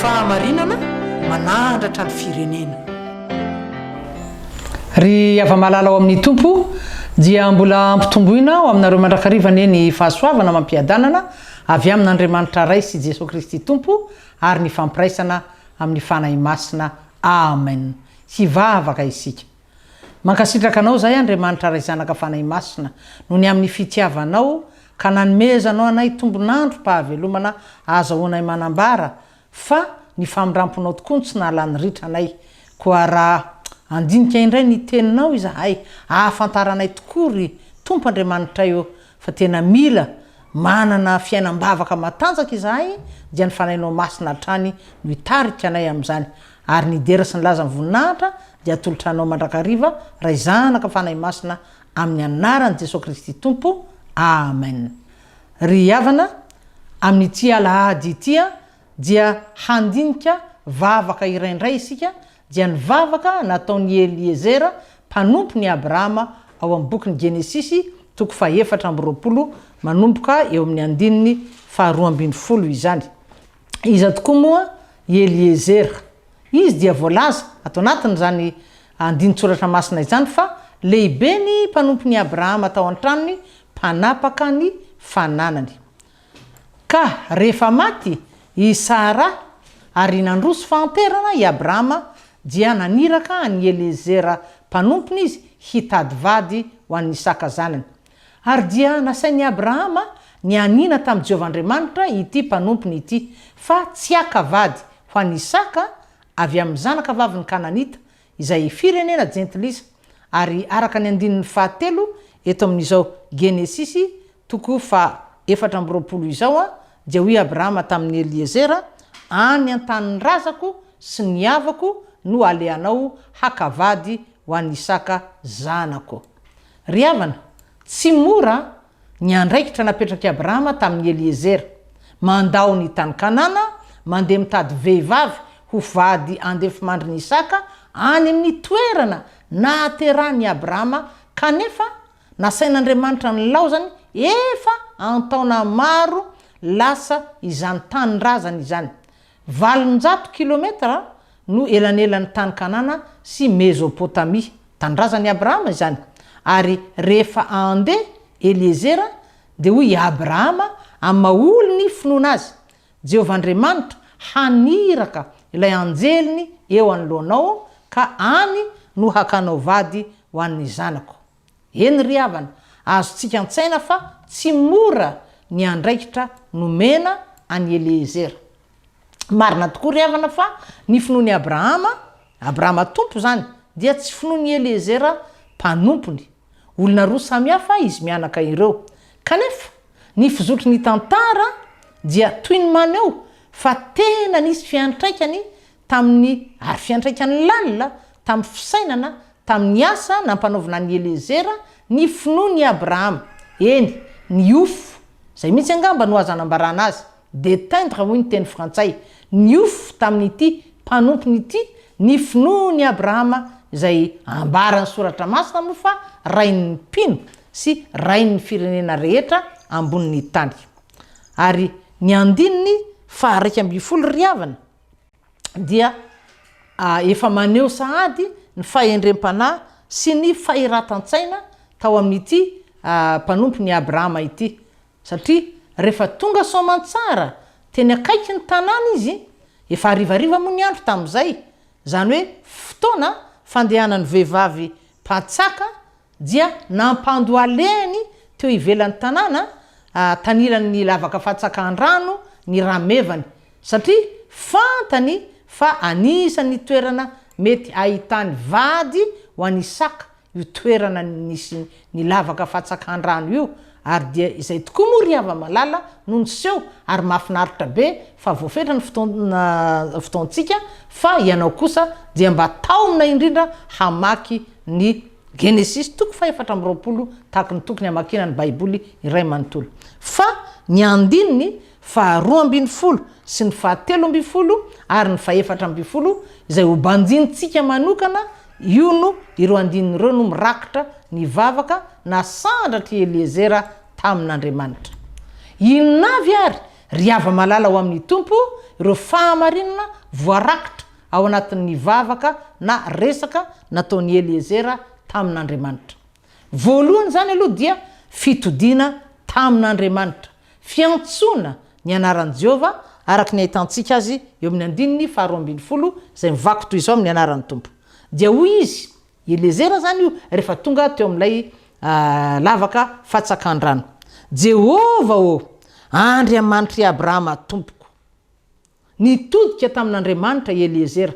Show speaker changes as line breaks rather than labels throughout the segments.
fahamarinana manandratra ny firenena.
Ry ava-malala ao amin'ny tompo dia mbola ampitomboina ao aminareo mandrakarivana ny fahasoavana mampiadanana avy amin'Andriamanitra Ray sy Jesosy Kristy Tompo ary ny fampiraisana amin'ny fanahy masina. Amen. Hivavaka isika. Mankasitraka anao zay Andriamanitra Ray zanaka fanahy masina noho ny amin'ny fitiavanao ka nanomezanao anay tombonandro pahavelomana azahoanay manambara fa ny famindramponao tokoa tsy nalany ritra anay koa raha andinika indray ny teninao izahay ahafantaranay tokoa ry Tompo Andriamanitra io fa tena mila manana fiainam-bavaka matanjaka izahay dia ny fanahinao masina hatrany no hitarika anay amin'izany ary ny dera sy ny laza voninahitra dia atolotranao mandrakariva Ray zanaka fanahy masina amin'ny anaran'i Jesosy Kristy Tompo. Amen. Ry havana amin'ity alahady ity dia handinika vavaka iraindray isika dia ny vavaka nataon'i Eliezera mpanompo ny Abrahama ao amin'ny bokin'ny Genesisy toko 420 manomboka eo amin'ny andininy 220 izany. Iza tokoa moa Eliezera, izy dia voalaza atao anatiny zany andinin-tsoratra masina izany fa lehibe ny mpanompo ny Abrahama tao an-tranony mpanapaka ny fananany. Ka rehefa maty i Sara ary nandroso fanterana i Abrahama dia naniraka ny Eliezera mpanompony izy hitady vady ho an'ny Isaka zanany. Ary dia nasain'ny Abrahama ny anina tamin'i Jehovahandriamanitra ity mpanompony ity fa tsy haka vady ho an'ny Isaka avy amin'ny zanaka vaviny Kananita izay firenena jentilisa. Ary araka ny andinin'ny 7 eto amin'izao Genesisy toko 420 izao dia hoy Abrahama tamin'ny Eliezera, any an-tanin'ny razako sy ny havako no aleanao hakavady ho an'ny Isaka zanako. Ry havana, tsy mora ny andraikitra napetraky Abrahama tamin'ny Eliezera, mandao ny tany Kanana, mandeha mitady vehivavy ho vady andefy mandry ny Isaka any amin'ny toerana nahaterahany Abrahama, kanefa nasain'Andriamanitra ny laozany efa antaona maro lasa izany tany-drazana izany. 800 kilometra no elanelan'ny tany Kanana sy Mesopotamia, tany-drazany Abrahama izany. Ary rehefa andeha Eliezera dia hoy Abrahama amaolo ny finoana azy, Jehovahandriamanitra haniraka ilay anjeliny eo anoloanao ka any no hakanao vady ho an'ny zanako. Eny ry havana, azontsika an-tsaina fa tsy mora ny andraikitra nomena any Eliezera. Marina tokoa ry havana fa ny finoany Abrahama tompo zany dia tsy finoany Eliezera mpanompony. Olona roa samihafa izy mianaka ireo. Kanefa ny fizotry ny tantara dia toy ny maneho fa tena nisy fiantraikany tamin'ny ary fiantraikany lalina tamin'ny fisainana tamin'ny asa nampanaovina ny Eliezera ny finoany Abrahama. Eny, ny ofo zay mihitsy angamba no azo anambarana azy, d'éteindre hoy ny teny frantsay, ny ofo tamin'ity mpanompony ity ny finoany Abrahama izay ambarany soratra masina moa fa rain'ny mpino sy rain'ny firenena rehetra ambonin'ny tany. Ary ny andininy 120 ry havana dia efa maneho sahady ny fahendrem-panahy sy ny fahiratan-tsaina tao amin'ity mpanompony Abrahama ity, satria rehefa tonga soamantsara teny akaiky ny tanàna izy, efa arivariva moa ny andro tamin'izay, zany hoe fotoana fandehanany vehivavy mpatsaka dia nampandoaleny teo ivelan'ny tanàna tanilan'ny lavaka fatsakan-drano ny ramevany, satria fantany fa anisan'ny toerana mety ahitany vady ho an'ny Isaka io toerana nisy ny lavaka fatsakan-drano io. Ary dia izay tokoa moa ry hava-malala no niseho ary mahafinaritra be fa voafetra ny fotoantsika fa ianao kosa dia mba taomina indrindra hamaky ny Genesisy toko 420 tahaka ny tokony hamakina ny Baiboly iray manontolo. Fa ny andininy 220 sy ny 720 ary ny 420 izay ho banjintsika manokana, io no ireo andinin'ireo no mirakitra ny vavaka na sandratry Eliezera tamin'Andriamanitra. Inona avy ary riava malala ho amin'ny tompo ireo fahamarinana voarakitra ao anatin'ny vavaka na resaka nataony Eliezera tamin'Andriamanitra. Voalohany zany aloha dia fitodiana tamin'Andriamanitra, fiantsoana ny anaran'i Jehova araka ny ahitantsika azy eo amin'ny 2:12 izay mivaky toy izao amin'ny anaran'ny tompo. Dia hoy izy, Eliezera zany io rehefa tonga teo amin'ilay lavaka fatsakan-drano. Jehova ô, Andriamanitry Abrahama tompoko. Nitodika tamin'Andriamanitra Eliezera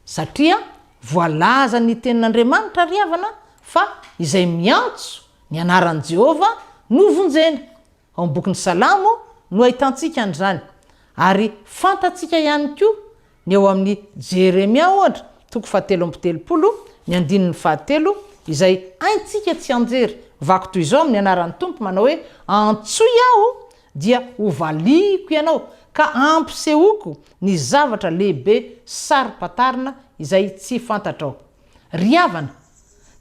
satria voalaza ny tenin'Andriamanitra riavana fa izay miantso ny anaran'i Jehova no vonjena. Ao amin'ny bokin'ny Salamo no ahitantsika an'izany. Ary fantatsika ihany koa ny eo amin'ny Jeremia ohatra 7:30 ny 7 izay aintsika tsy anjery vaky toy izao amin'ny anaran'ny tompo manao hoe antsoy aho dia hovaliko ianao ka ampisehoko ny zavatra lehibe sary-patarina izay tsy fantatrao. Riavana,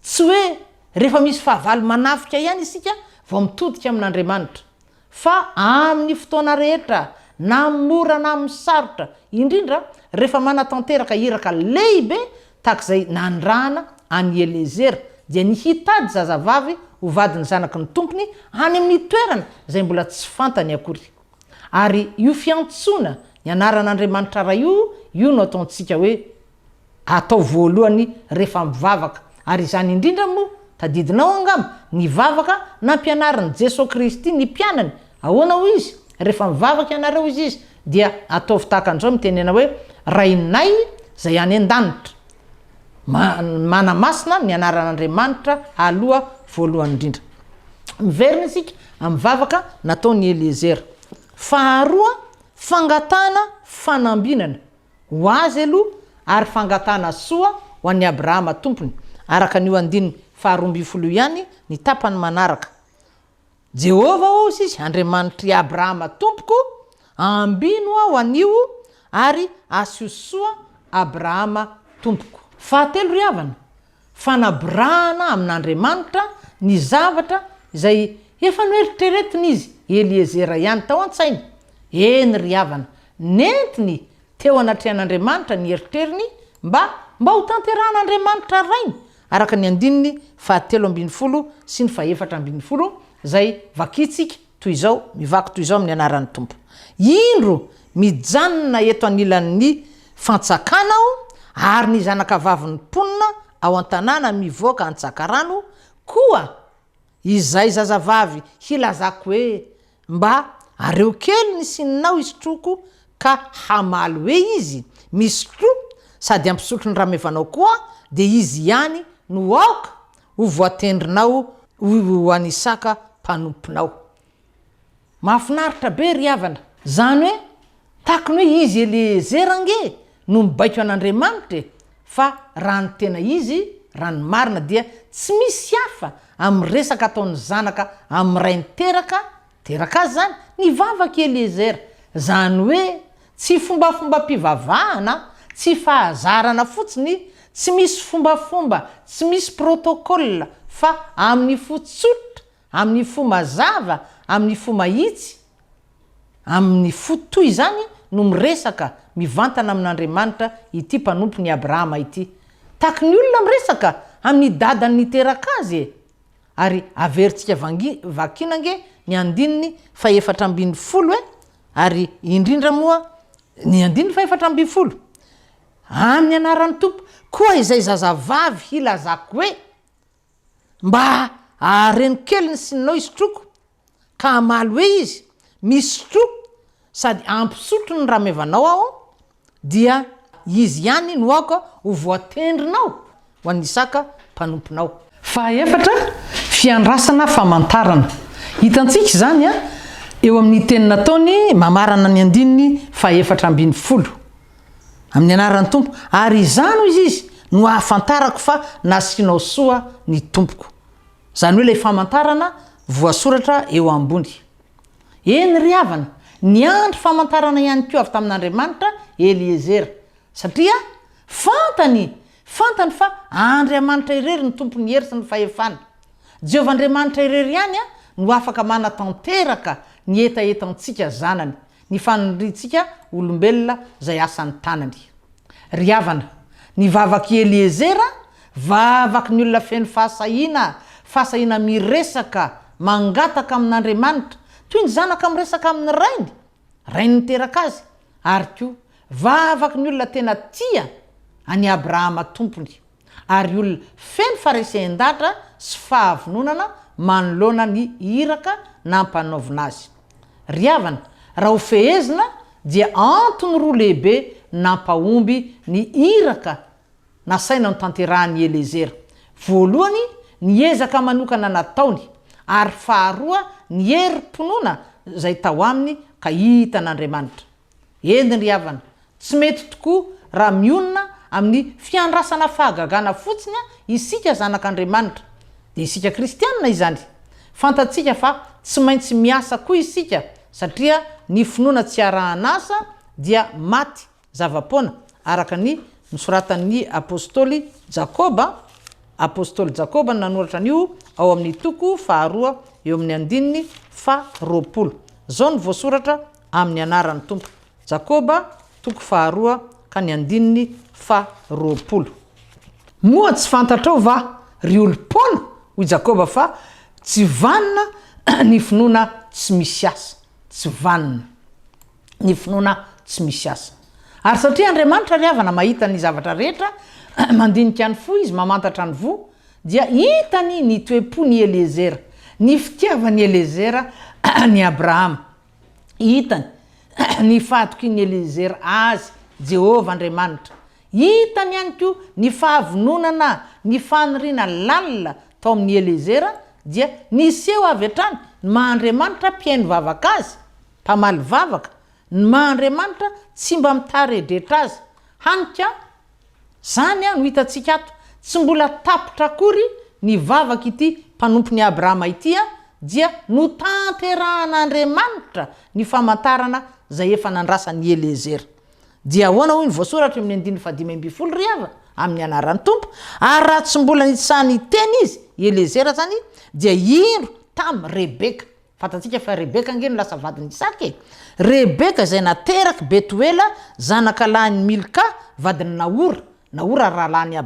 tsy hoe rehefa misy fahavalo manafika ihany isika vao mitodika amin'Andriamanitra, fa amin'ny fotoana rehetra na mora na misarotra, indrindra rehefa manatanteraka iraka lehibe takizay nandrahana any Eliezera dia nihitady zazavavy ho vadiny zanaky ny tompony any amin'ny toerana izay mbola tsy fantany akory. Ary io fiantsoana ny anaran'Andriamanitra ra io no ataontsika hoe atao voalohany rehefa mivavaka. Ary izany indrindra moa tadidinao angamba ny vavaka nampianarin'i Jesosy Kristy ny mpianany. Ahoana hoy izy? Rehefa mivavaka ianareo izy dia ataovy tahaka an'izao mitenena hoe rainay zay any an-danitra. Manamasina ny anaran'Andriamanitra aloha voalohany indrindra. Miverina isika amin'ny vavaka nataony Eliezera. Faharoa, fangatana fanambinana ho azy aloha ary fangatana soa ho an'ny Abrahama tompony. Araka n'io 2:12 ihany ny tapany manaraka. Jehova hozy izy, Andriamanitry Abrahama tompoko, ambino aho anio ary asio soa Abrahama tompoko. Fahatelo riavana, fanabrahana amin'Andriamanitra ny zavatra izay efa noeritreretiny izy Eliezera ihany tao an-tsainy. Eny riavana, nentiny teo anatrehan'Andriamanitra ny eritreriny mba ho tanteran'Andriamanitra rainy. Araka ny 7:12 sy ny 7:12 zay vakitsika toy izao, mivaky toy izao amin'ny anaran'ny tompo. Indro mijanona eto anilan'ny fantsakana aho ary ny zanakavavin'ny mponina ao an-tanàna mivoaka an-tsakarano koa izay zazavavy hilazako hoe mba areo kely ny sininao isotroko ka hamaly hoe izy misotro sady ampisotro ny ramevanao koa dia izy ihany no aoka ho voatendrinao ho anisaka mpanomponao. Mahafinaritra be riavana. Zany hoe takony hoe izy Eliezera nge no mibaiko an'Andriamanitra fa raha ny tena izy, raha ny marina dia tsy misy hafa amin'ny resaka ataon'ny zanaka amin'ny ray niteraka azy zany ny vavaka Eliezera. Zany hoe tsy fombafombam-pivavahana, tsy fahazarana fotsiny, tsy misy fombafomba, tsy misy protocole, fa amin'ny fotsotra, amin'ny fo mazava, amin'ny fo mahitsy, amin'ny fo toy zany no miresaka mivantana amin'Andriamanitra ity mpanompony Abrahama ity. Taky ny olona miresaka amin'ny dadany niteraka azy. Ary averintsika vakinange ny 2:4 ary indrindra moa ny 2:4 amin'ny anaran'ny tompo koa izay zazavavy hilazako hoe mba areny kely ny sininao isotroko ka hamaly hoe izy misotro sady ampisotro ny ramevanao aho dia izy ihany no aoka ho voatendrinao ho anisaka mpanomponao. Fahaefatra, fiandrasana famantarana. Hitantsika zany eo amin'ny teny nataony mamarana ny 2:4 amin'ny anaran'ny tompo ary izany izy no ahafantarako fa nasinao soa ny tompoko. Zany hoe ilay famantarana voasoratra eo ambony. Eny riavana, ny andro famantarana ihany koa avy tamin'Andriamanitra Eliezera satria fantany fa Andriamanitra irery ny tompony hery sy ny fahefana. Jehovah Andriamanitra irery ihany no afaka manatanteraka ny etaetantsika zanany ny fanondrintsika olombelona zay asan'ny tanany ry havana ny vavaky Eliezera vavaky ny olona feno fahasahina miresaka mangataka amin'Andriamanitra toy ny zanaka miresaka amin'ny rainy niteraka azy ary koa vavaky ny olona tena tia any Abrahama tompony ary olona feno farisehen-datra sy fahavinonana manoloana ny iraka nampanaovina azy ry havana raha ho fehezina dia antony roa lehibe nampahomby ny iraka nasaina ny tanterahan'ny Eliezera voalohany ny ezaka manokana nataony ary faharoa ny herim-ponona zay tao aminy ka hitan'Andriamanitra endiny ry havana tsy mety tokoa raha mionona amin'ny fiandrasana fahagagana fotsiny isika zanak'Andriamanitra dia isika kristianina izany fantatsika fa tsy maintsy miasa koa isika satria ny finoana tsy arahan'asa dia maty zavapoana araka ny nosoratan'ny apôstôly Jakoba nanoratra an'io ao amin'ny toko faharoa eo amin'ny andininy faharoapolo zao ny voasoratra amin'ny anaran'ny tompo Jakoba toko faharoa ka ny andininy faharoapolo moa tsy fantatrao va ry olo-pona hoy Jakoba fa tsy vanina ny finoana tsy misy asa ary satria Andriamanitra ry havana mahita ny zavatra rehetra mandinika ny fo izy mamantatra ny vo dia hitany ny toe-pony Eliezera ny fitiavany Eliezera ny Abrahama hitany ny fahatoky ny Eliezera azy Jehova Andriamanitra hitany ihany koa ny fahavinonana ny faniriana lalina tao amin'ny Eliezera dia niseho avy hatrany ny mahandriamanitra mpiaino vavaka azy mpamaly vavaka ny mahandriamanitra tsy mba mitaredretra azy hanika zany no hitantsika ato tsy mbola tapitra akory ny vavaka ity mpanompony Abrahama ity dia no tanterahan'Andriamanitra ny famantarana zay efa nandrasan'ny Eliezera dia ahoana hoy ny voasoratra amin'ny andininy 5 ry hava amin'ny anaran'ny tompo ary raha tsy mbola nitsahany teny izy Eliezera zany dia indro tam Rebeka fantatsika fa Rebeka ngeno lasa vadiny Isaka Rebeka zay nateraky Betuela zanaka lahany Milka vadiny Naora rahalany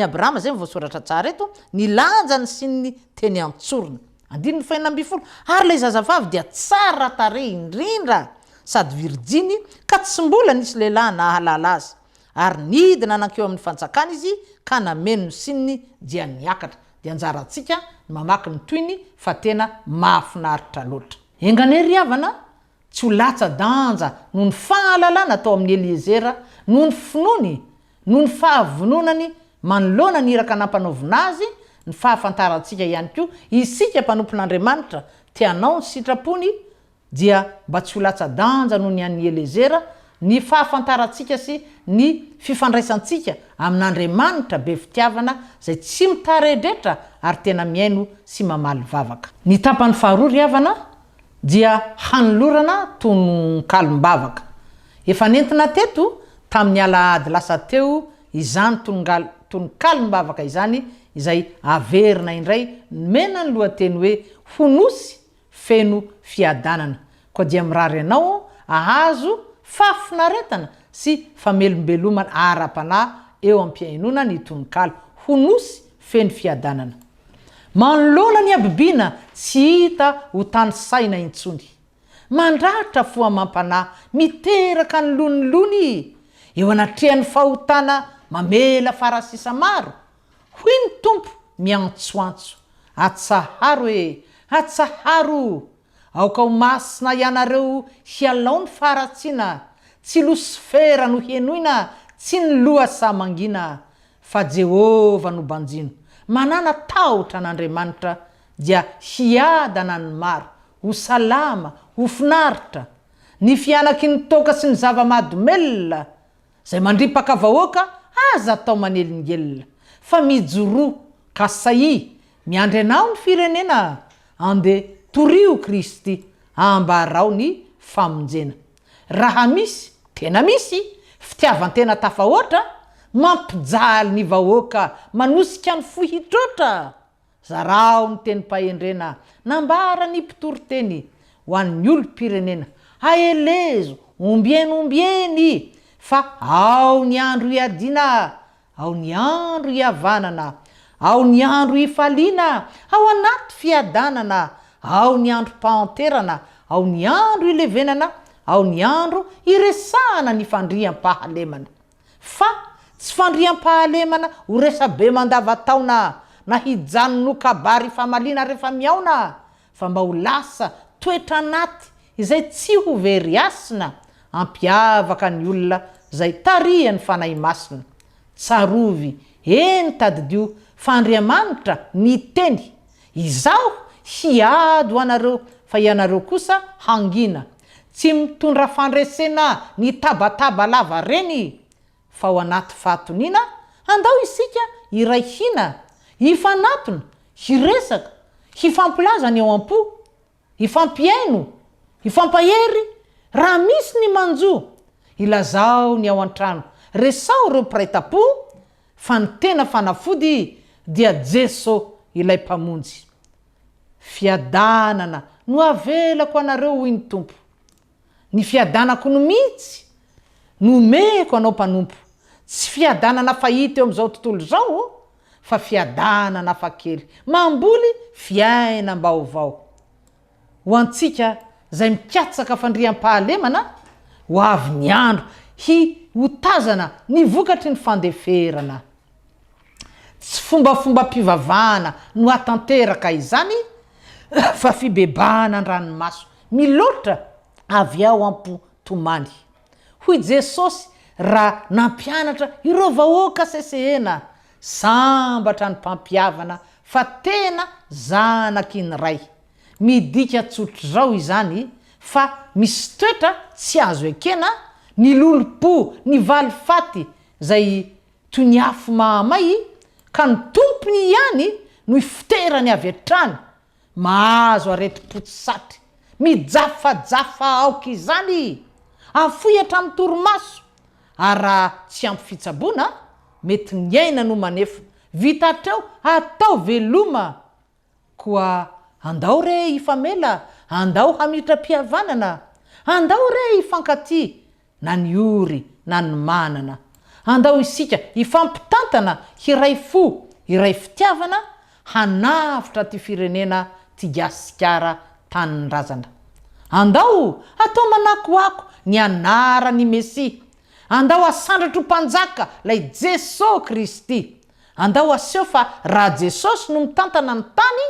Abrahama zay voasoratra tsara eto ny lanjany sy ny teny antsorona andininy 2 ary le zazavavy dia tsara tarehy indrindra sady virjiny ka tsy mbola nisy lehilahy nahalala azy ary nidina anankeo amin'ny fanjakana izy ka nameno ny sininy dia niakatra dia anjarantsika mamaky ny toyny fa tena mahafinaritra loatra engane ry havana tsy ho latsa-danja noho ny fahalalana atao amin'ny Eliezera noho ny finony noho ny fahavinonany manoloana ny iraka nampanaovina azy ny fahafantarantsika ihany koa isika mpanompon'Andriamanitra tianao ny sitrapony dia mba tsy ho latsa-danja noho ny an'ny Eliezera ny fahafantarantsika sy ny fifandraisantsika amin'Andriamanitra be fitiavana zay tsy mitaredretra ary tena miaino sy mamaly vavaka ny tapany faharoa ry havana dia hanolorana tononkalombavaka efa nentina teto tamin'ny alahady lasa teo izany tononkalombavaka izany izay averina indray mena ny lohateny hoe honosy feno fiadanana koa dia mirary anao ahazo fafinaretana sy famelombelomana ara-panahy eo am-piainona ny tononkalo honosy feno fiadanana manoloana ny abibiana tsy hita ho tany saina intsony mandratra foa mampanahy miteraka ny lonilony eo anatrehan'ny fahotana mamela farasisa maro hoy ny tompo miantsoantso atsaharo aoka ho masina ianareo hialao ny faratsiana tsy Losifera no henoina tsy ny loha samangina fa Jehova no banjino manana tahotra an'Andriamanitra dia hiadana ny maro ho salama ho finaritra ny fianaky ny toka sy ny zava-mahadomelona zay mandripaka vahoaka aza atao manelingelona fa mijoro ka sahy miandry anao ny firenena ande torio Kristy ambarao ny famonjena raha misy tena misy fitiavantena tafahoatra mampijaly ny vahoaka manosika ny fohitrotra zarao ny teny-pahendrena nambara ny mpitoroteny ho an'ny olo-pirenena aelezo ombieny fa ao ny andro iadina ao ny andro iavanana ao ny andro ifaliana ao anaty fiadanana ao ny andro panterana ao ny andro ilevenana ao ny andro iresahana ny fandriam-pahalemana fa tsy fandriam-pahalemana ho resabe mandavataona na hijanony kabary famaliana rehefa miaona fa mba ho lasa toetra anaty izay tsy ho very asina ampiavaka ny olona zay tariany fanahy masina tsarovy eny tadidio fandriamanitra ny teny izao hiady ho anareo fa ianareo kosa hangina tsy mitondra fandresena ny tabataba lava reny fa ho anaty fatonina andao isika iray hina hifanatona hiresaka hifampilazany eo am-po hifampiaino hifampahery raha misy ny manjo ilazao ny ao an-trano resao reo mpiray-tapo fa ny tena fanafody dia Jeso ilay mpamonjy fiadanana no avelako anareo hoy ny tompo ny fiadanako no mihitsy nomeko anao mpanompo tsy fiadanana fahita eo am'izao tontolo zao fa fiadanana fakely mamboly fiainam-baovao ho antsika zay mikatsaka fandriam-pahalemana ho avy ny andro hotazana ny vokatry ny fandeferana tsy fombafomba mpivavahana no atanteraka izany fa fibebana an-dranomaso miloatra avy ao ampotomany hoy Jesosy raha nampianatra ireo vahoaka sesehena sambatra ny mpampiavana fa tena zanaky ny ray midika tsotro zao izany fa misy toetra tsy azo ekena ny lolo-po ny valifaty zay toy ny afo mahamay ka ny tompony ihany no ifiterany avy atrany mahazo areti-potsatry mijafajafa aoka izany afoy hatramin'ny torimaso ary raha tsy ampy fitsaboana mety nyaina no manefa vitatreo atao veloma koa andao re hifamela andao hamitra-pihavanana andao re hifankaty na ny ory na ny manana andao isika hifampitantana hiray fo hiray fitiavana hanavitra ty firenena ty gasikara tany razana andao atao manakoako ny anarany Mesia andao asandratro mpanjaka lay Jesosy Kristy andao aseho fa raha Jesosy no mitantana ny tany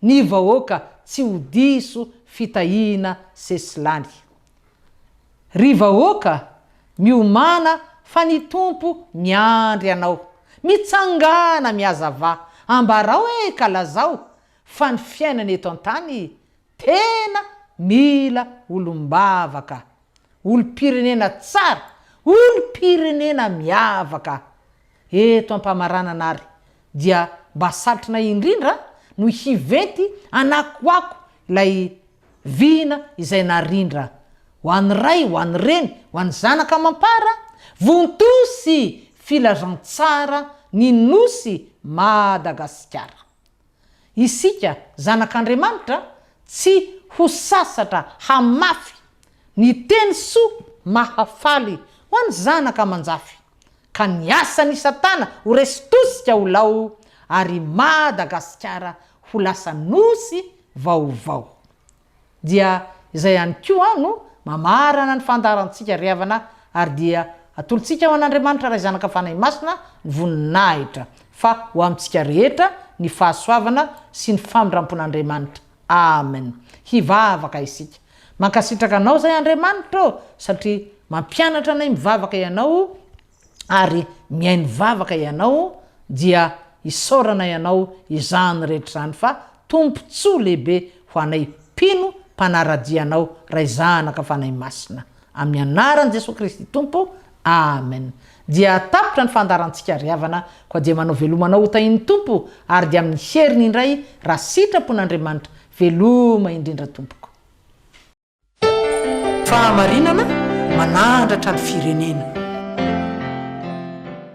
ny vahoaka tsy ho diso fitahina sesilany ry vahoaka miomana fa ny tompo miandry anao mitsangana miazava ambarao kalazao fa ny fiainana eto an-tany tena mila olombavaka olo-pirenena tsara olo-pirenena miavaka eto ampamaranana ary dia mba satrina indrindra no hiventy anakoako lay vina izay narindra ho an'ny ray ho an'ny reny ho an'ny zanaka mampara vontosy filazantsara ny nosy Madagasikara isika zanak'Andriamanitra tsy ho sasatra hamafy ny teny soa mahafaly ho an'ny zanaka manjafy ka ny asany Satana ho resitosika ho lao ary Madagasikara ho lasa nosy vaovao dia izay ihany koa no mamarana ny fandarantsika riavana ary dia atolotsika ho an'Andriamanitra ray zanaka fanahy masina ny voninahitra fa ho amintsika rehetra ny fahasoavana sy ny famindrampon'Andriamanitra amen hivavaka isika mankasitraka anao zay Andriamanitra satria mampianatra anay mivavaka ianao ary miainy vavaka ianao dia isorana ianao izany rehetra zany fa tompontsoa lehibe ho anay pino mpanaradianao ray zanaka fanahy masina amin'ny anaran'i Jesosy Kristy tompo amen dia tapitra ny fandarantsika riavana koa dia manao velomanao ho tahin'ny tompo ary dia amin'ny heriny indray raha sitrapon'Andriamanitra veloma indrindra tompoko
fahamarinana manandratra ny firenena